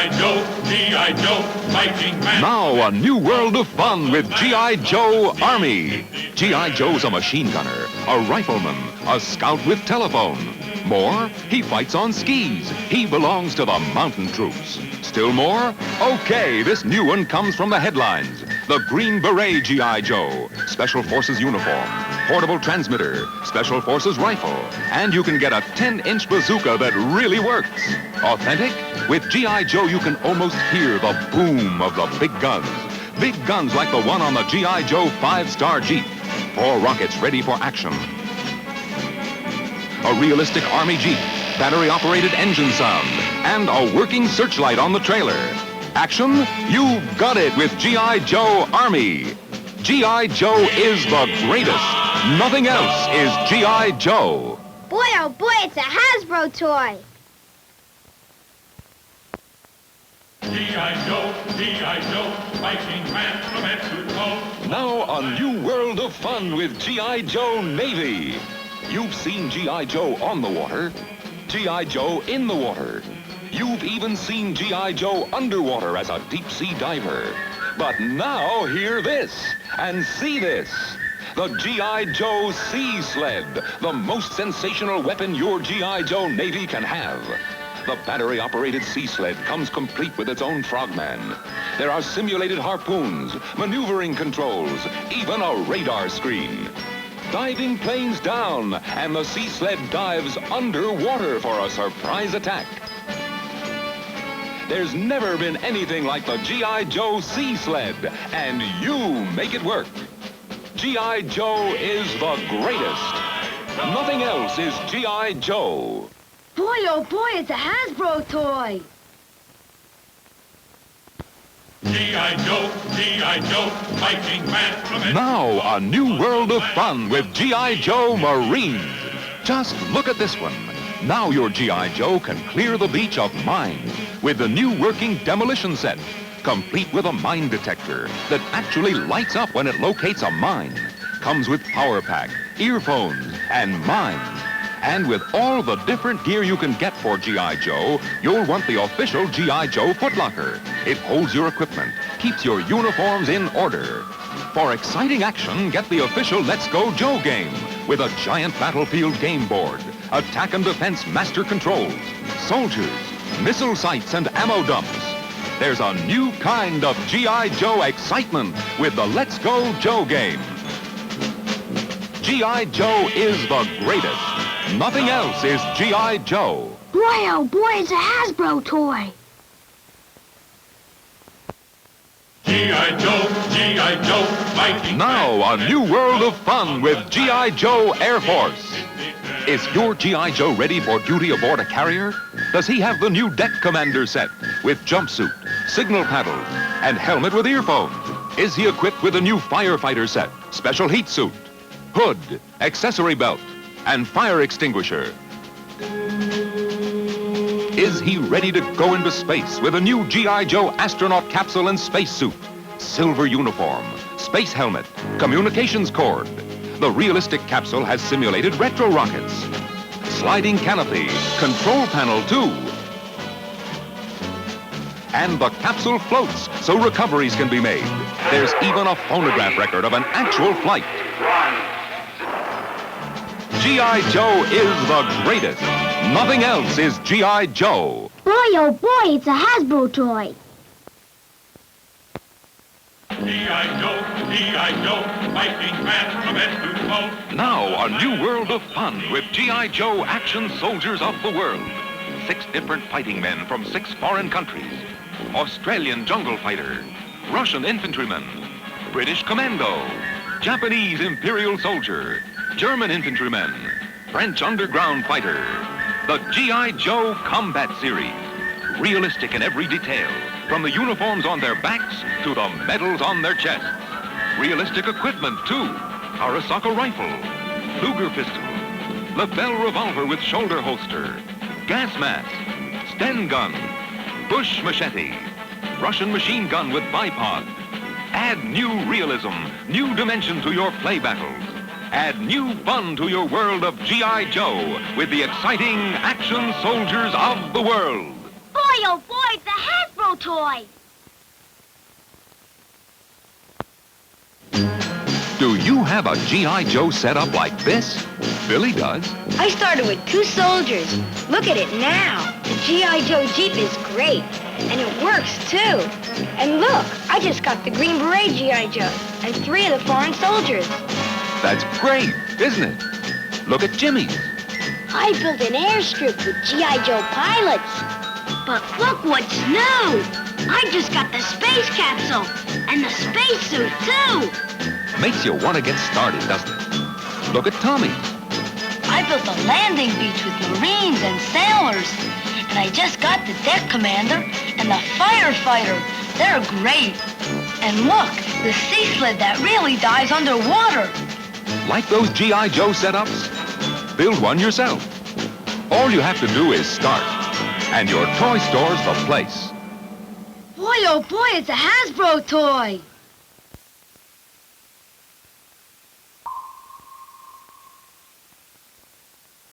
G.I. Joe, G.I. Joe, fighting man. Now a new world of fun with G.I. Joe Army. G.I. Joe's a machine gunner, a rifleman, a scout with telephone. More, he fights on skis. He belongs to the mountain troops. Still more? Okay, this new one comes from the headlines. The Green Beret G.I. Joe, Special Forces uniform, portable transmitter, Special Forces rifle, and you can get a 10-inch bazooka that really works. Authentic? With G.I. Joe, you can almost hear the boom of the big guns. Big guns like the one on the G.I. Joe 5-star Jeep. 4 rockets ready for action. A realistic Army Jeep, battery-operated engine sound, and a working searchlight on the trailer. Action? You've got it with G.I. Joe Army. G.I. Joe is the greatest. Nothing else is G.I. Joe. Boy, oh boy, it's a Hasbro toy. G.I. Joe, G.I. Joe, fighting man from head to toe. Now a new world of fun with G.I. Joe Navy. You've seen G.I. Joe on the water, G.I. Joe in the water. You've even seen G.I. Joe underwater as a deep-sea diver. But now hear this and see this. The G.I. Joe Sea Sled, the most sensational weapon your G.I. Joe Navy can have. The battery-operated sea sled comes complete with its own frogman. There are simulated harpoons, maneuvering controls, even a radar screen. Diving planes down, and the sea sled dives underwater for a surprise attack. There's never been anything like the G.I. Joe Sea Sled, and you make it work. G.I. Joe is the greatest. Nothing else is G.I. Joe. Boy, oh boy, it's a Hasbro toy. G.I. Joe, G.I. Joe, fighting man from head. Now a new world of fun with G.I. Joe Marines. Just look at this one. Now your G.I. Joe can clear the beach of mines with the new working demolition set, complete with a mine detector that actually lights up when it locates a mine. Comes with power pack, earphones, and mines. And with all the different gear you can get for G.I. Joe, you'll want the official G.I. Joe footlocker. It holds your equipment, keeps your uniforms in order. For exciting action, get the official Let's Go Joe game with a giant battlefield game board, attack and defense master controls, soldiers, missile sights, and ammo dumps. There's a new kind of G.I. Joe excitement with the Let's Go Joe game. G.I. Joe is the greatest. Nothing else is G.I. Joe. Boy, oh boy, it's a Hasbro toy. G.I. Joe, G.I. Joe, fighting Now a new world of fun with G.I. Joe Air Force. Is your G.I. Joe ready for duty aboard a carrier? Does he have the new deck commander set with jumpsuit, signal paddles, and helmet with earphones? Is he equipped with a new firefighter set, special heat suit, hood, accessory belt, and fire extinguisher? Is he ready to go into space with a new G.I. Joe astronaut capsule and spacesuit, silver uniform, space helmet, communications cord? The realistic capsule has simulated retro rockets, sliding canopy, control panel too. And the capsule floats so recoveries can be made. There's even a phonograph record of an actual flight. G.I. Joe is the greatest. Nothing else is G.I. Joe. Boy, oh boy, it's a Hasbro toy. G.I. Joe, G.I. Joe, fighting man from head to toe. Now a new world of fun with G.I. Joe action soldiers of the world. 6 different fighting men from 6 foreign countries. Australian jungle fighter, Russian infantryman, British commando, Japanese imperial soldier, German infantryman, French underground fighter. The G.I. Joe Combat Series. Realistic in every detail, from the uniforms on their backs to the medals on their chests. Realistic equipment, too. Arasaka rifle, Luger pistol, lapel revolver with shoulder holster, gas mask, Sten gun, Bush machete, Russian machine gun with bipod. Add new realism, new dimension to your play battles. Add new fun to your world of G.I. Joe with the exciting action soldiers of the world. Boy, oh boy, it's a Hasbro Hasbro toy. Do you have a G.I. Joe setup like this? Billy does. I started with 2 soldiers. Look at it now. The G.I. Joe Jeep is great, and it works too. And look, I just got the Green Beret G.I. Joe and 3 of the foreign soldiers. That's great, isn't it? Look at Jimmy's. I built an airstrip with G.I. Joe pilots. But look what's new. I just got the space capsule and the spacesuit too. Makes you want to get started, doesn't it? Look at Tommy's. I built a landing beach with Marines and sailors. And I just got the deck commander and the firefighter. They're great. And look, the sea sled that really dives underwater. Like those G.I. Joe setups? Build one yourself. All you have to do is start, and your toy store's the place. Boy, oh boy, it's a Hasbro toy.